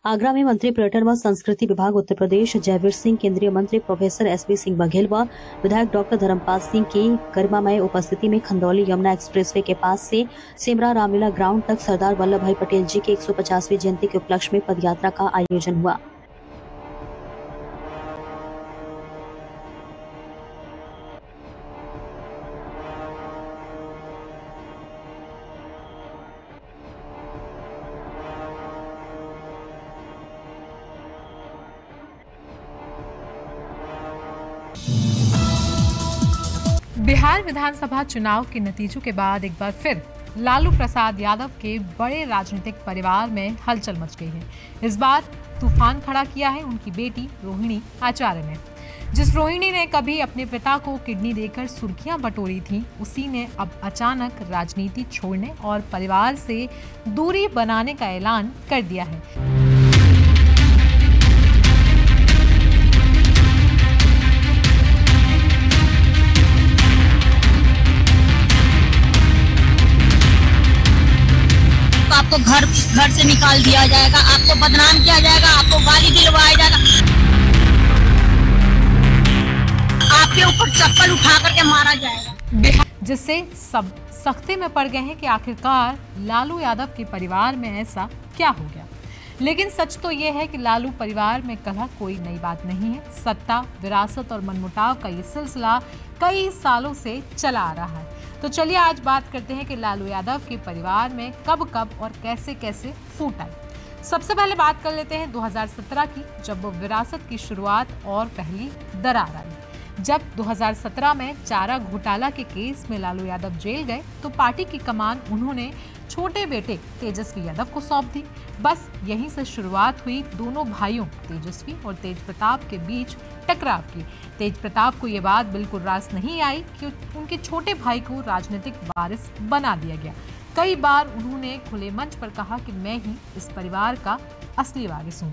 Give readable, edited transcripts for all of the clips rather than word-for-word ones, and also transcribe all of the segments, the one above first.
आगरा में मंत्री पर्यटन व संस्कृति विभाग उत्तर प्रदेश जयवीर सिंह, केंद्रीय मंत्री प्रोफेसर एसबी सिंह बघेल व विधायक डॉक्टर धर्मपाल सिंह की गरिमामय उपस्थिति में खंदौली यमुना एक्सप्रेसवे के पास से सेमरा रामलीला ग्राउंड तक सरदार वल्लभ भाई पटेल जी के 150वीं जयंती के उपलक्ष्य में पदयात्रा का आयोजन हुआ। बिहार विधानसभा चुनाव के नतीजों के बाद एक बार फिर लालू प्रसाद यादव के बड़े राजनीतिक परिवार में हलचल मच गई है। इस बार तूफान खड़ा किया है उनकी बेटी रोहिणी आचार्य ने। जिस रोहिणी ने कभी अपने पिता को किडनी देकर सुर्खियां बटोरी थी, उसी ने अब अचानक राजनीति छोड़ने और परिवार से दूरी बनाने का ऐलान कर दिया है। आपको घर से निकाल दिया जाएगा, आपको बदनाम किया जाएगा, आपको गाली दिलवाया जाएगा, आपके ऊपर चप्पल उठा करके मारा जाएगा। जिससे सब सख्ते में पड़ गए हैं कि आखिरकार लालू यादव के परिवार में ऐसा क्या हो गया। लेकिन सच तो यह है कि लालू परिवार में कलह कोई नई बात नहीं है। सत्ता, विरासत और मनमुटाव का ये सिलसिला कई सालों से चला आ रहा है। तो चलिए आज बात करते हैं कि लालू यादव के परिवार में कब कब और कैसे कैसे फूट आई। सबसे पहले बात कर लेते हैं 2017 की, जब वो विरासत की शुरुआत और पहली दरार आई। जब 2017 में चारा घोटाला के केस में लालू यादव जेल गए तो पार्टी की कमान उन्होंने छोटे बेटे तेजस्वी यादव को सौंप दी। बस यहीं से शुरुआत हुई दोनों भाइयों तेजस्वी और तेज प्रताप के बीच टकराव की। तेज प्रताप को ये बात बिल्कुल रास नहीं आई कि उनके छोटे भाई को राजनीतिक वारिस बना दिया गया। कई बार उन्होंने खुले मंच पर कहा कि मैं ही इस परिवार का असली वारिस हूँ।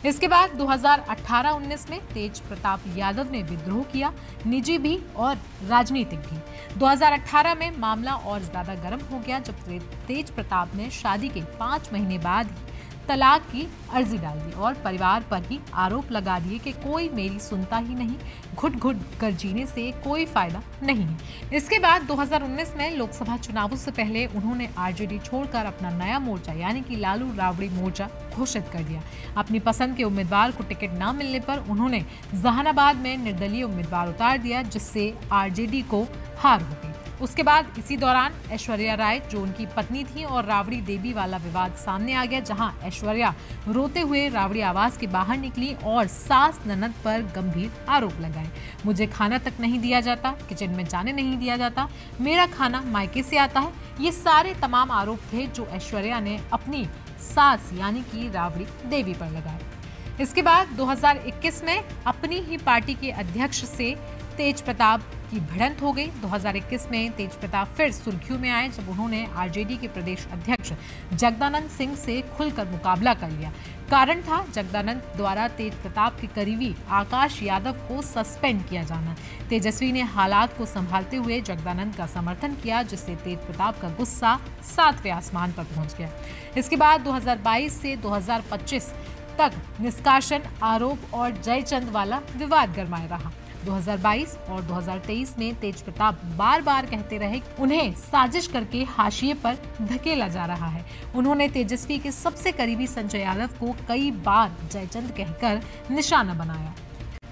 इसके बाद 2018-19 में तेज प्रताप यादव ने विद्रोह किया, निजी भी और राजनीतिक भी। 2018 में मामला और ज्यादा गर्म हो गया जब तेज प्रताप ने शादी के 5 महीने बाद ही तलाक की अर्जी डाल दी और परिवार पर ही आरोप लगा दिए कि कोई मेरी सुनता ही नहीं, घुट घुट कर जीने से कोई फायदा नहीं है। इसके बाद 2019 में लोकसभा चुनावों से पहले उन्होंने आरजेडी छोड़कर अपना नया मोर्चा यानी कि लालू राबड़ी मोर्चा घोषित कर दिया। अपनी पसंद के उम्मीदवार को टिकट न मिलने पर उन्होंने जहानाबाद में निर्दलीय उम्मीदवार उतार दिया, जिससे आरजेडी को हार हो गई। उसके बाद इसी दौरान ऐश्वर्या राय जो उनकी पत्नी थी और राबड़ी देवी वाला विवाद सामने आ गया, जहां ऐश्वर्या रोते हुए राबड़ी आवास के बाहर निकली और सास ननद पर गंभीर आरोप लगाए। मुझे खाना तक नहीं दिया जाता, किचन में जाने नहीं दिया जाता, मेरा खाना मायके से आता है। ये सारे तमाम आरोप थे जो ऐश्वर्या ने अपनी सास यानी कि राबड़ी देवी पर लगाए। इसके बाद 2021 में अपनी ही पार्टी के अध्यक्ष से तेज प्रताप की भिड़ंत हो गई। 2021 में तेज प्रताप फिर सुर्खियों में आए जब उन्होंने आरजेडी के प्रदेश अध्यक्ष जगदानंद सिंह से खुलकर मुकाबला कर लिया। कारण था जगदानंद द्वारा तेज प्रताप के करीबी आकाश यादव को सस्पेंड किया जाना। तेजस्वी ने हालात को संभालते हुए जगदानंद का समर्थन किया, जिससे तेज प्रताप का गुस्सा 7वें आसमान पर पहुंच गया। इसके बाद 2022 से 2025 तक निष्कासन, आरोप और जयचंद वाला विवाद गरमाया रहा। 2022 और 2023 में तेज प्रताप बार बार कहते रहे कि उन्हें साजिश करके हाशिए पर धकेला जा रहा है। उन्होंने तेजस्वी के सबसे करीबी संजय यादव को कई बार जयचंद कहकर निशाना बनाया।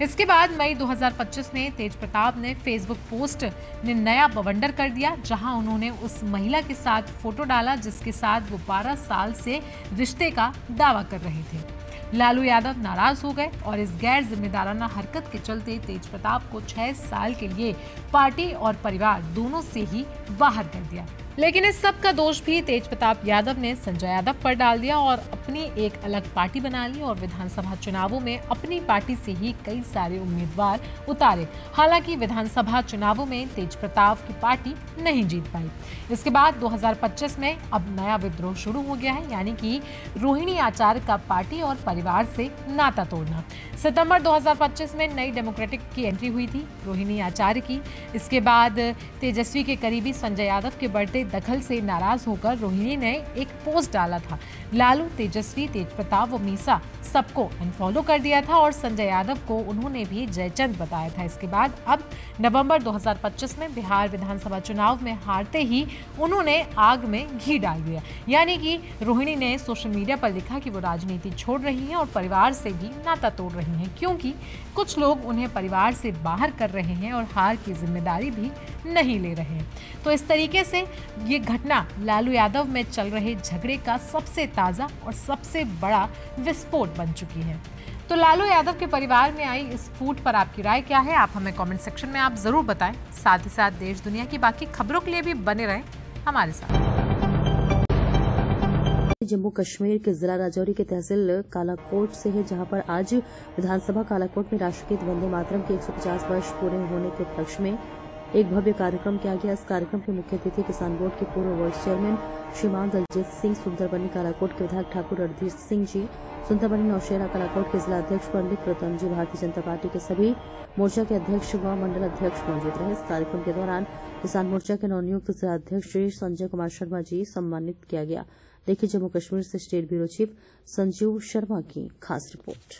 इसके बाद मई 2025 में तेज प्रताप ने फेसबुक पोस्ट ने नया बवंडर कर दिया, जहां उन्होंने उस महिला के साथ फोटो डाला जिसके साथ वो 12 साल से रिश्ते का दावा कर रहे थे। लालू यादव नाराज हो गए और इस गैर जिम्मेदाराना हरकत के चलते तेज प्रताप को 6 साल के लिए पार्टी और परिवार दोनों से ही बाहर कर दिया। लेकिन इस सब का दोष भी तेज प्रताप यादव ने संजय यादव पर डाल दिया और अपनी एक अलग पार्टी बना ली और विधानसभा चुनावों में अपनी पार्टी से ही कई सारे उम्मीदवार उतारे। हालांकि विधानसभा चुनावों में तेज प्रताप की पार्टी नहीं जीत पाई। इसके बाद 2025 में अब नया विद्रोह शुरू हो गया है, यानी कि रोहिणी आचार्य का पार्टी और परिवार से नाता तोड़ना। सितंबर 2025 में नई डेमोक्रेटिक की एंट्री हुई थी रोहिणी आचार्य की। इसके बाद तेजस्वी के करीबी संजय यादव के बढ़ते दखल से नाराज होकर रोहिणी ने एक पोस्ट डाला था। लालू, तेजस्वी, तेजप्रताप व मीसा सबको अनफॉलो कर दिया था और संजय यादव को उन्होंने भी जयचंद बताया था। इसके बाद अब नवंबर 2025 में बिहार विधानसभा चुनाव में हारते ही उन्होंने आग में घी डाल दिया। यानी कि रोहिणी ने सोशल मीडिया पर लिखा कि वो राजनीति छोड़ रही हैं और परिवार से भी नाता तोड़ रही हैं, क्योंकि कुछ लोग उन्हें परिवार से बाहर कर रहे हैं और हार की जिम्मेदारी भी नहीं ले रहे हैं। तो इस तरीके से ये घटना लालू यादव में चल रहे झगड़े का सबसे ताज़ा और सबसे बड़ा विस्फोट बन चुकी है। तो लालू यादव के परिवार में आई इस फूट पर आपकी राय क्या है? आप हमें कमेंट सेक्शन में आप जरूर बताएं। साथ ही साथ देश दुनिया की बाकी खबरों के लिए भी बने रहें हमारे साथ। जम्मू कश्मीर के जिला राजौरी के तहसील कालाकोट से है, जहां पर आज विधानसभा कालाकोट में राष्ट्रगीत वंदे मातरम के 150 वर्ष पूरे होने के उपलक्ष्य में एक भव्य कार्यक्रम किया गया। इस कार्यक्रम के मुख्य अतिथि किसान बोर्ड के पूर्व वाइस चेयरमैन श्रीमान दलजीत सिंह, सुंदरबनी कालाकोट के विधायक ठाकुर रणधीर सिंह जी, सुंदरबनी नौशेरा कालाकोट के जिला अध्यक्ष पंडित प्रतम जी, भारतीय जनता पार्टी के सभी मोर्चा के अध्यक्ष व मंडल अध्यक्ष मौजूद रहे। इस कार्यक्रम के दौरान किसान मोर्चा के नवनियुक्त जिला अध्यक्ष श्री संजय कुमार शर्मा जी सम्मानित किया गया। देखिए जम्मू कश्मीर से state bureau chief Sanjeev Sharma की खास रिपोर्ट।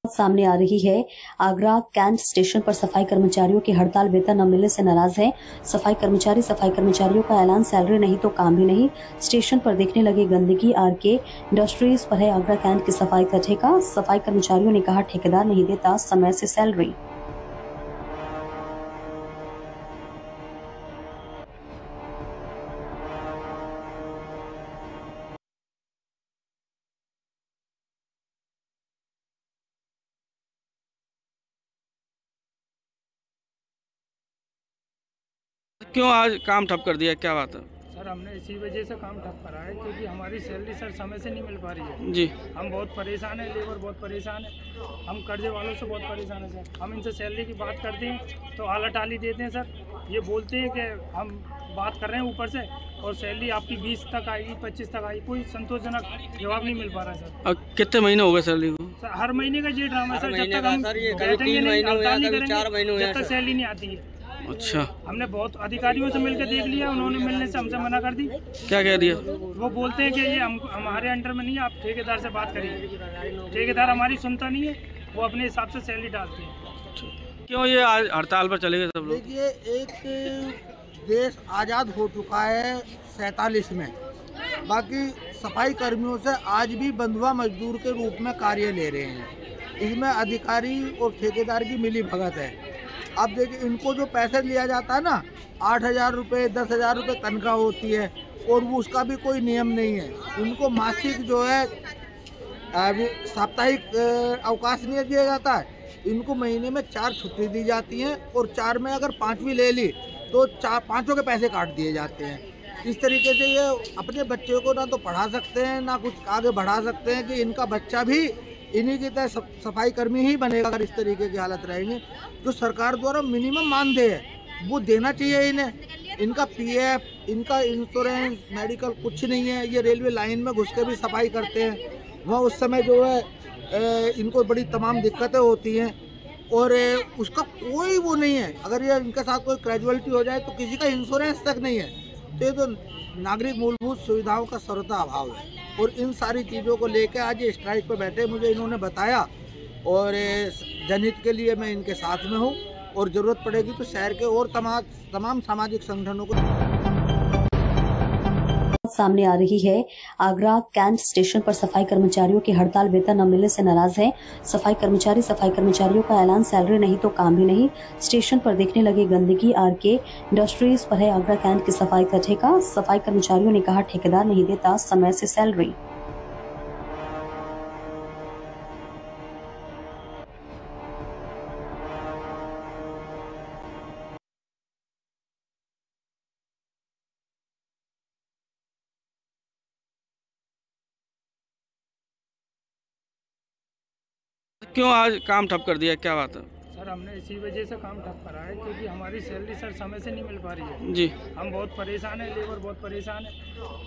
सामने आ रही है। आगरा कैंट स्टेशन पर सफाई कर्मचारियों की हड़ताल वेतन न मिलने से नाराज है। सफाई कर्मचारियों का ऐलान, सैलरी नहीं तो काम भी नहीं। स्टेशन पर देखने लगी गंदगी। आरके इंडस्ट्रीज पर है आगरा कैंट की सफाई का ठेका। सफाई कर्मचारियों ने कहा ठेकेदार नहीं देता समय से सैलरी। क्यों आज काम ठप कर दिया, क्या बात है? सर हमने इसी वजह से काम ठप करा है क्योंकि हमारी सैलरी सर समय से नहीं मिल पा रही है जी। हम बहुत परेशान हैं, लेबर बहुत परेशान है, हम कर्जे वालों से बहुत परेशान है सर। हम इनसे सैलरी की बात करते हैं तो आला टाली देते हैं सर। ये बोलते हैं कि हम बात कर रहे हैं ऊपर से और सैलरी आपकी 20 तक आएगी, 25 तक आएगी, कोई संतोषजनक जवाब नहीं मिल पा रहा है सर। अब कितने महीने हो गए सैलरी को? सर हर महीने का ये ड्रामा है सर, जब तक हम बैठेंगे नहीं, हड़ताल नहीं करेंगे, जब तक सैलरी नहीं आती है। अच्छा, हमने बहुत अधिकारियों से मिलकर देख लिया, उन्होंने मिलने से हमसे मना कर दी। क्या कह दिया? वो बोलते हैं कि ये हमारे अंडर में नहीं है, आप ठेकेदार से बात करिए। ठेकेदार हमारी सुनता नहीं है, वो अपने हिसाब से सैलरी डालते हैं। क्यों ये आज हड़ताल पर चले गए सब लोग? देखिए, एक देश आज़ाद हो चुका है 47 में, बाकी सफाई कर्मियों से आज भी बंधुआ मजदूर के रूप में कार्य ले रहे हैं। इसमें अधिकारी और ठेकेदार की मिली भगत है। अब देखिए, इनको जो पैसे लिया जाता है ना, 8,000 रुपये, 10,000 रुपये तनख्वाह होती है और वो उसका भी कोई नियम नहीं है। इनको मासिक जो है साप्ताहिक अवकाश नहीं दिया जाता है। इनको महीने में 4 छुट्टी दी जाती हैं और 4 में अगर 5वीं ले ली तो 5 के पैसे काट दिए जाते हैं। इस तरीके से ये अपने बच्चे को ना तो पढ़ा सकते हैं ना कुछ आगे बढ़ा सकते हैं कि इनका बच्चा भी इन्हीं की तरह सफाई कर्मी ही बनेगा। अगर इस तरीके की हालत रहेंगे, जो सरकार द्वारा मिनिमम मानदेय है वो देना चाहिए इन्हें। इनका पीएफ, इनका इंश्योरेंस, मेडिकल कुछ नहीं है। ये रेलवे लाइन में घुस के भी सफाई करते हैं, वहाँ उस समय जो है इनको बड़ी तमाम दिक्कतें होती हैं और उसका कोई वो नहीं है। अगर ये इनके साथ कोई कैजुअलिटी हो जाए तो किसी का इंश्योरेंस तक नहीं है। तो ये तो नागरिक मूलभूत सुविधाओं का सर्वथा अभाव है और इन सारी चीज़ों को लेकर आज ये स्ट्राइक पर बैठे मुझे इन्होंने बताया और जनहित के लिए मैं इनके साथ में हूँ और ज़रूरत पड़ेगी तो शहर के और तमाम सामाजिक संगठनों को। सामने आ रही है। आगरा कैंट स्टेशन पर सफाई कर्मचारियों की हड़ताल वेतन न मिलने से नाराज है। सफाई कर्मचारियों का ऐलान, सैलरी नहीं तो काम भी नहीं। स्टेशन पर देखने लगी गंदगी। आरके इंडस्ट्रीज पर है आगरा कैंट की सफाई का ठेका। सफाई कर्मचारियों ने कहा ठेकेदार नहीं देता समय से सैलरी। क्यों आज काम ठप कर दिया, क्या बात है? सर हमने इसी वजह से काम ठप करा है क्योंकि हमारी सैलरी सर समय से नहीं मिल पा रही है जी। हम बहुत परेशान हैं, लेबर बहुत परेशान है,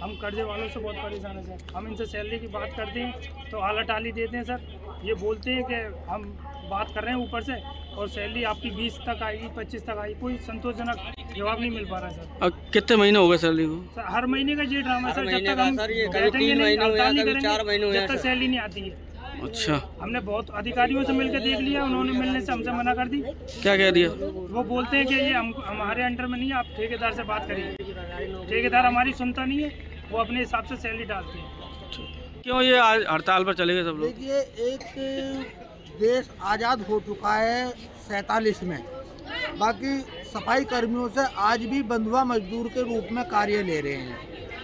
हम कर्जे वालों से बहुत परेशान है सर। हम इनसे सैलरी की बात करते हैं तो आला टाली देते हैं सर। ये बोलते हैं कि हम बात कर रहे हैं ऊपर से और सैलरी आपकी 20 तक आएगी, 25 तक आएगी, कोई संतोषजनक जवाब नहीं मिल पा रहा है सर। अब कितने महीने हो गए सैलरी को? सर हर महीने का ये ड्रामा सर, जब तक हम बैठेंगे नहीं, हड़ताल नहीं करेंगे, जब तक सैलरी नहीं आती है। अच्छा, हमने बहुत अधिकारियों से मिलकर देख लिया, उन्होंने मिलने से हमसे मना कर दी। क्या कह दिया? वो बोलते हैं कि ये हमारे अंडर में नहीं है, आप ठेकेदार से बात करिए। ठेकेदार हमारी सुनता नहीं है, वो अपने हिसाब से सैलरी डालते हैं। क्यों ये आज हड़ताल पर चले गए सब लोग? देखिए, एक देश आज़ाद हो चुका है 47 में, बाकी सफाई कर्मियों से आज भी बंधुआ मजदूर के रूप में कार्य ले रहे हैं।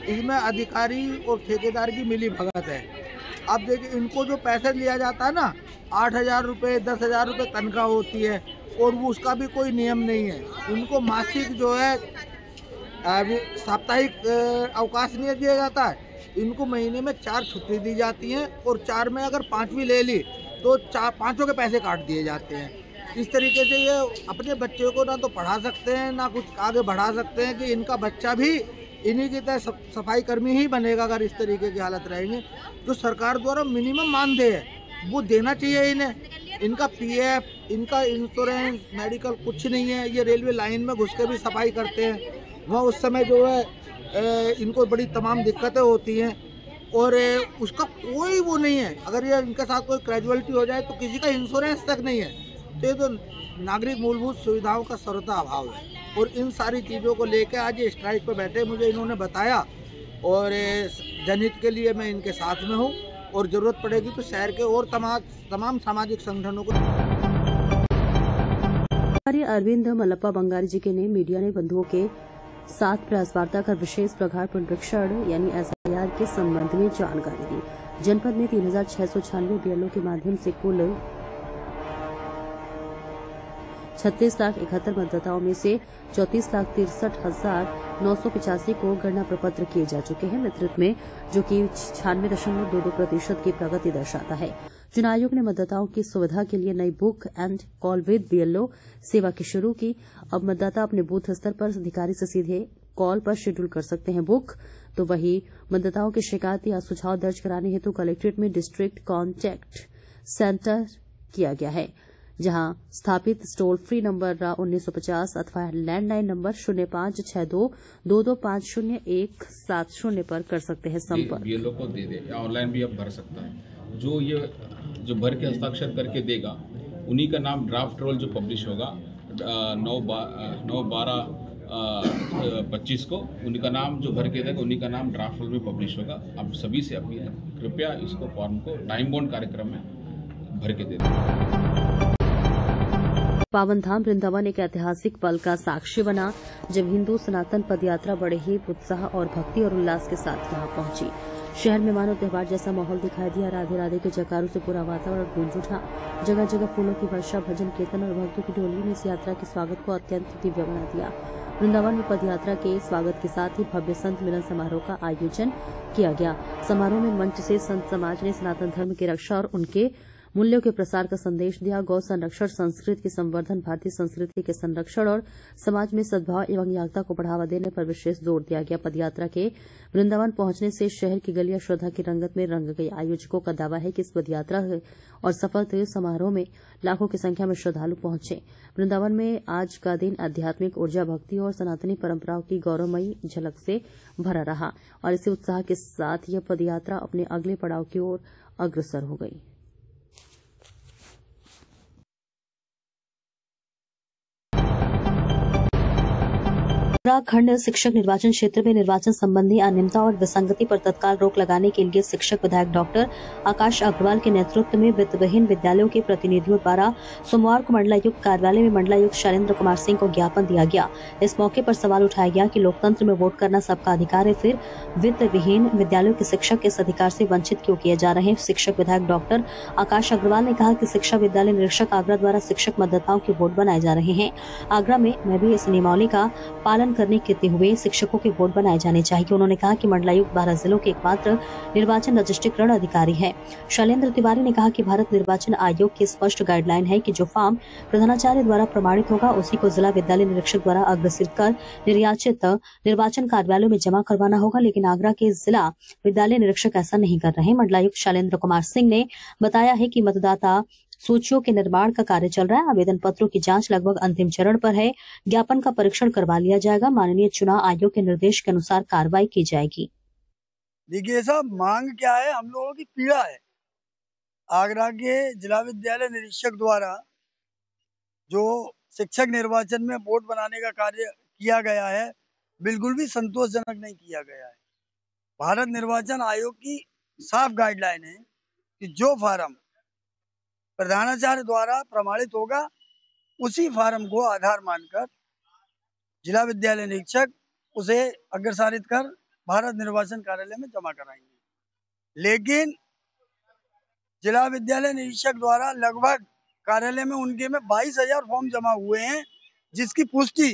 इसमें अधिकारी और ठेकेदार की मिली भगत है। अब देखिए, इनको जो पैसे लिया जाता है ना, 8,000 रुपये, 10,000 रुपये तनख्वाह होती है और वो उसका भी कोई नियम नहीं है। इनको मासिक जो है साप्ताहिक अवकाश नहीं दिया जाता है। इनको महीने में 4 छुट्टी दी जाती हैं और 4 में अगर 5वीं ले ली तो 5 के पैसे काट दिए जाते हैं। इस तरीके से ये अपने बच्चे को ना तो पढ़ा सकते हैं, ना कुछ आगे बढ़ा सकते हैं कि इनका बच्चा भी इन्हीं की तरह सफाई कर्मी ही बनेगा अगर इस तरीके की हालत रहेंगे। जो सरकार द्वारा मिनिमम मानदेय है वो देना चाहिए इन्हें। इनका पीएफ, इनका इंश्योरेंस, मेडिकल कुछ नहीं है। ये रेलवे लाइन में घुस के भी सफाई करते हैं, वहाँ उस समय जो है इनको बड़ी तमाम दिक्कतें होती हैं और उसका कोई वो नहीं है। अगर ये इनके साथ कोई कैजुअलिटी हो जाए तो किसी का इंश्योरेंस तक नहीं है। तो ये तो नागरिक मूलभूत सुविधाओं का सर्वथा अभाव है और इन सारी चीज़ों को लेकर आज ये स्ट्राइक पर बैठे मुझे इन्होंने बताया और जनहित के लिए मैं इनके साथ में हूँ और ज़रूरत पड़ेगी तो शहर के और तमाम सामाजिक संगठनों को। अरविंद मल्लप्पा बंगारी जी के ने मीडिया ने बंधुओं के साथ प्रेस वार्ता कर विशेष प्रगाढ़ पुनरीक्षण यानी SIR के संबंध में जानकारी दी। जनपद में 3,696 बीएलओ के माध्यम से कुल 36,71,000 मतदाताओं में से 34,63,985 को गणना प्रपत्र किए जा चुके हैं नेतृत्व में, जो कि 96.22% की प्रगति दर्शाता है। चुनाव आयोग ने मतदाताओं की सुविधा के लिए नई book and call with BLO सेवा की शुरू की। अब मतदाता अपने बूथ स्तर पर अधिकारी से सीधे कॉल पर शेड्यूल कर सकते हैं बुक। तो वहीं मतदाताओं की शिकायत या सुझाव दर्ज कराने हेतु कलेक्ट्रेट में डिस्ट्रिक्ट कॉन्टैक्ट सेंटर किया गया है, जहां स्थापित टोल फ्री नंबर 1950 अथवा लैंडलाइन नंबर 056222500170 पर कर सकते हैं संपर्क। बीएलओ को दे दे या ऑनलाइन भी अब भर सकता है। जो भर के हस्ताक्षर करके देगा उन्हीं का नाम ड्राफ्ट रोल जो पब्लिश होगा 9/12/25 को, उन्हीं का नाम जो भर के देगा उन्हीं का नाम ड्राफ्ट रोल में पब्लिश होगा। अब सभी से अपील है, कृपया इसको फॉर्म को टाइम बाउंड कार्यक्रम में भर के दे दें। पावन धाम वृंदावन एक ऐतिहासिक पल का साक्षी बना जब हिंदू सनातन पदयात्रा बड़े ही उत्साह और भक्ति और उल्लास के साथ यहां पहुंची। शहर में मानो त्योहार जैसा माहौल दिखाई दिया। राधे राधे के जयकारों से पूरा वातावरण गूंज उठा। जगह जगह फूलों की वर्षा, भजन कीर्तन और भक्तों की टोली ने इस यात्रा के स्वागत को अत्यंत दिव्य बना दिया। वृंदावन में पदयात्रा के स्वागत के साथ ही भव्य संत मिलन समारोह का आयोजन किया गया। समारोह में मंच से संत समाज ने सनातन धर्म की रक्षा और उनके मूल्यों के प्रसार का संदेश दिया। गौ संरक्षण, संस्कृति के संवर्धन, भारतीय संस्कृति के संरक्षण और समाज में सद्भाव एवं एकता को बढ़ावा देने पर विशेष जोर दिया गया। पदयात्रा के वृंदावन पहुंचने से शहर की गलियां श्रद्धा की रंगत में रंग गई। आयोजकों का दावा है कि इस पदयात्रा और शपथ समारोह में लाखों की संख्या में श्रद्धालु पहुंचे। वृंदावन में आज का दिन आध्यात्मिक ऊर्जा, भक्ति और सनातनी परंपराओं की गौरवमयी झलक से भरा रहा और इसी उत्साह के साथ यह पदयात्रा अपने अगले पड़ाव की ओर अग्रसर हो गई। उत्तराखंड शिक्षक निर्वाचन क्षेत्र में निर्वाचन संबंधी अनियमितता और विसंगति पर तत्काल रोक लगाने के लिए शिक्षक विधायक डॉक्टर आकाश अग्रवाल के नेतृत्व में वित्तविहीन विद्यालयों के प्रतिनिधियों द्वारा सोमवार को मंडलायुक्त कार्यालय में मंडलायुक्त शैलेंद्र कुमार सिंह को ज्ञापन दिया गया। इस मौके पर सवाल उठाया गया कि लोकतंत्र में वोट करना सबका अधिकार है, फिर वित्तविहीन विद्यालयों के शिक्षक इस अधिकार से वंचित क्यों किए जा रहे हैं। शिक्षक विधायक डॉक्टर आकाश अग्रवाल ने कहा कि शिक्षा विद्यालय निरीक्षक आगरा द्वारा शिक्षक मतदाताओं के वोट बनाए जा रहे हैं। आगरा में मैं भी इस नियमावली का पालन निर्वाचन करने के हुए शिक्षकों के बोर्ड बनाए जाने चाहिए। उन्होंने कहा कि मंडलायुक्त 12 जिलों के एकमात्र निर्वाचन रजिस्ट्रीकरण अधिकारी है। शैलेंद्र तिवारी ने कहा कि भारत निर्वाचन आयोग की स्पष्ट गाइडलाइन है कि जो फॉर्म प्रधानाचार्य द्वारा प्रमाणित होगा उसी को जिला विद्यालय निरीक्षक द्वारा अग्रसित कर निर्याचित निर्वाचन कार्यालयों में जमा करवाना होगा, लेकिन आगरा के जिला विद्यालय निरीक्षक ऐसा नहीं कर रहे। मंडलायुक्त शैलेंद्र कुमार सिंह ने बताया है कि मतदाता सूचियों के निर्माण का कार्य चल रहा है। आवेदन पत्रों की जांच लगभग अंतिम चरण पर है। ज्ञापन का परीक्षण करवा लिया जाएगा। माननीय चुनाव आयोग के निर्देश के अनुसार कार्रवाई की जाएगी। देखिए साहब, मांग क्या है, हम लोगों की पीड़ा है। आगरा के जिला विद्यालय निरीक्षक द्वारा जो शिक्षक निर्वाचन में बोर्ड बनाने का कार्य किया गया है, बिल्कुल भी संतोषजनक नहीं किया गया है। भारत निर्वाचन आयोग की साफ गाइडलाइन है कि जो फार्म प्रधानाचार्य द्वारा प्रमाणित होगा उसी फार्म को आधार मानकर जिला विद्यालय निरीक्षक उसे अग्रसारित कर भारत निर्वाचन कार्यालय में जमा कराएंगे। लेकिन जिला विद्यालय निरीक्षक द्वारा लगभग कार्यालय में उनके में 22,000 फॉर्म जमा हुए हैं, जिसकी पुष्टि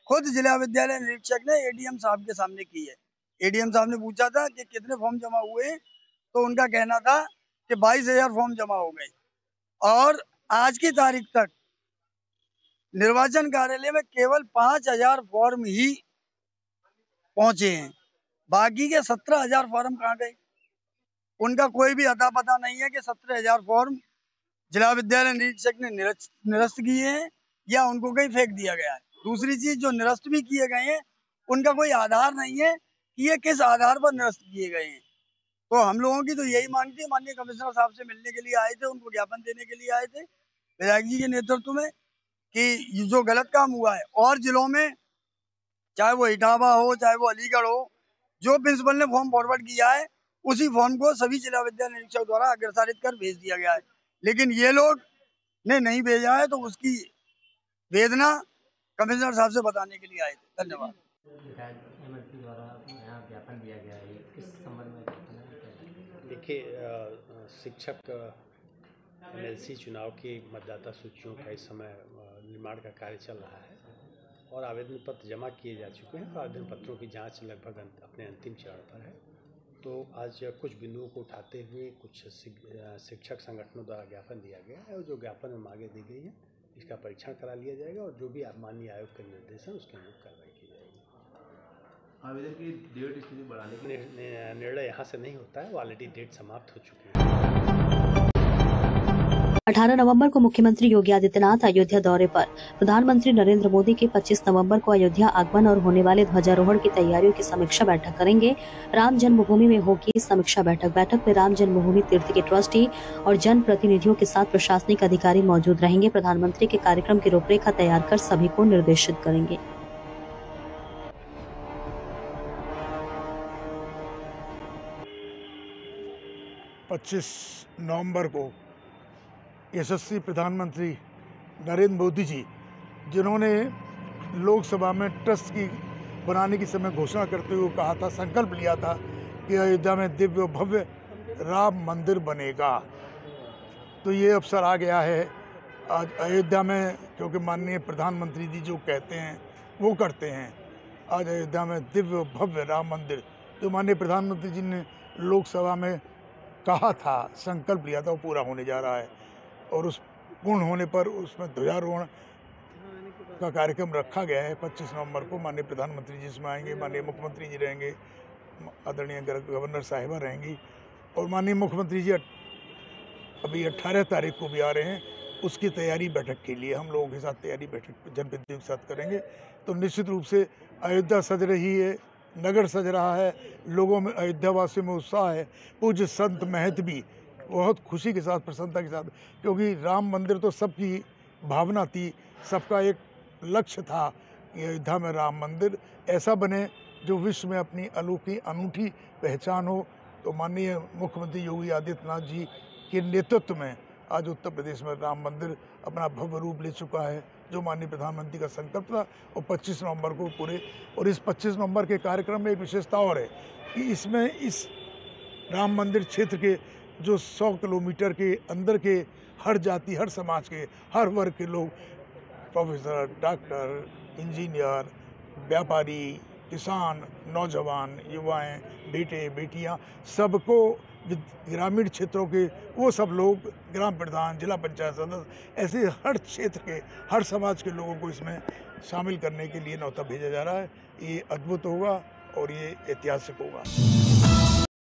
खुद जिला विद्यालय निरीक्षक ने एडीएम साहब के सामने की है। एडीएम साहब ने पूछा था कि कितने फॉर्म जमा हुए हैं, तो उनका कहना था कि 22,000 फॉर्म जमा हो गए। और आज की तारीख तक निर्वाचन कार्यालय में केवल 5,000 फॉर्म ही पहुंचे हैं। बाकी के 17,000 फॉर्म कहाँ गए, उनका कोई भी अता पता नहीं है कि 17,000 फॉर्म जिला विद्यालय निरीक्षक ने निरस्त किए हैं या उनको कहीं फेंक दिया गया है। दूसरी चीज, जो निरस्त भी किए गए हैं उनका कोई आधार नहीं है कि ये किस आधार पर निरस्त किए गए हैं। तो हम लोगों की तो यही मांग थी, माननीय कमिश्नर साहब से मिलने के लिए आए थे, उनको ज्ञापन देने के लिए आए थे विधायक जी के नेतृत्व में कि ये जो गलत काम हुआ है और जिलों में, चाहे वो इटावा हो चाहे वो अलीगढ़ हो, जो प्रिंसिपल ने फॉर्म फॉरवर्ड किया है उसी फॉर्म को सभी जिला विद्यालय निरीक्षक द्वारा अग्रसारित कर भेज दिया गया है। लेकिन ये लोग ने नहीं भेजा है, तो उसकी वेदना कमिश्नर साहब से बताने के लिए आए थे। धन्यवाद। देखिए, शिक्षक एमएलसी चुनाव की मतदाता सूचियों का इस समय निर्माण का कार्य चल रहा है और आवेदन पत्र जमा किए जा चुके हैं। आवेदन पत्रों की जांच लगभग अपने अंतिम चरण पर है। तो आज कुछ बिंदुओं को उठाते हुए कुछ शिक्षक संगठनों द्वारा ज्ञापन दिया गया है और जो ज्ञापन में मांगे दी गई है इसका परीक्षण करा लिया जाएगा और जो भी माननीय आयोग के निर्देश हैं उसके अनुरूप कार्रवाई की जाएगी। आवेदन की डेट इसलिए बढ़ाने के निर्णय यहाँ से नहीं होता है, वो ऑलरेडी डेट समाप्त हो चुकी है। 18 नवंबर को मुख्यमंत्री योगी आदित्यनाथ अयोध्या दौरे पर। प्रधानमंत्री नरेंद्र मोदी के 25 नवंबर को अयोध्या आगमन और होने वाले ध्वजारोहण की तैयारियों की समीक्षा बैठक करेंगे। राम जन्मभूमि में होगी समीक्षा बैठक। बैठक में राम जन्मभूमि तीर्थ के ट्रस्टी और जन प्रतिनिधियों के साथ प्रशासनिक अधिकारी मौजूद रहेंगे। प्रधानमंत्री के कार्यक्रम की रूपरेखा तैयार कर सभी को निर्देशित करेंगे। नवंबर को यशस्वी प्रधानमंत्री नरेंद्र मोदी जी, जिन्होंने लोकसभा में ट्रस्ट की बनाने की समय घोषणा करते हुए कहा था, संकल्प लिया था कि अयोध्या में दिव्य भव्य राम मंदिर बनेगा, तो ये अवसर आ गया है आज अयोध्या में, क्योंकि माननीय प्रधानमंत्री जी जो कहते हैं वो करते हैं। आज अयोध्या में दिव्य भव्य राम मंदिर, जो माननीय प्रधानमंत्री जी ने लोकसभा में कहा था, संकल्प लिया था, वो पूरा होने जा रहा है और उस पूर्ण होने पर उसमें ध्वजारोहण का कार्यक्रम रखा गया है। 25 नवंबर को माननीय प्रधानमंत्री जी इसमें आएंगे, माननीय मुख्यमंत्री जी रहेंगे, आदरणीय गवर्नर साहिबा रहेंगी और माननीय मुख्यमंत्री जी अभी 18 तारीख को भी आ रहे हैं। उसकी तैयारी बैठक के लिए हम लोगों के साथ तैयारी बैठक जनप्रतिनिधियों के साथ करेंगे। तो निश्चित रूप से अयोध्या सज रही है, नगर सज रहा है, लोगों में अयोध्या वासियों में उत्साह है। पूज्य संत महंत भी बहुत खुशी के साथ, प्रसन्नता के साथ, क्योंकि राम मंदिर तो सबकी भावना थी, सबका एक लक्ष्य था कि अयोध्या में राम मंदिर ऐसा बने जो विश्व में अपनी अनूठी पहचान हो। तो माननीय मुख्यमंत्री योगी आदित्यनाथ जी के नेतृत्व में आज उत्तर प्रदेश में राम मंदिर अपना भव्य रूप ले चुका है, जो माननीय प्रधानमंत्री का संकल्प था। और 25 नवंबर को पूरे, और इस 25 नवंबर के कार्यक्रम में एक विशेषता और है कि इसमें इस राम मंदिर क्षेत्र के जो 100 किलोमीटर के अंदर के हर जाति, हर समाज के, हर वर्ग के लोग, प्रोफेसर, डॉक्टर, इंजीनियर, व्यापारी, किसान, नौजवान, युवाएं, बेटे बेटियां, सबको ग्रामीण क्षेत्रों के वो सब लोग, ग्राम प्रधान, जिला पंचायत सदस्य, ऐसे हर क्षेत्र के, हर समाज के लोगों को इसमें शामिल करने के लिए न्योता भेजा जा रहा है। ये अद्भुत होगा और ये ऐतिहासिक होगा।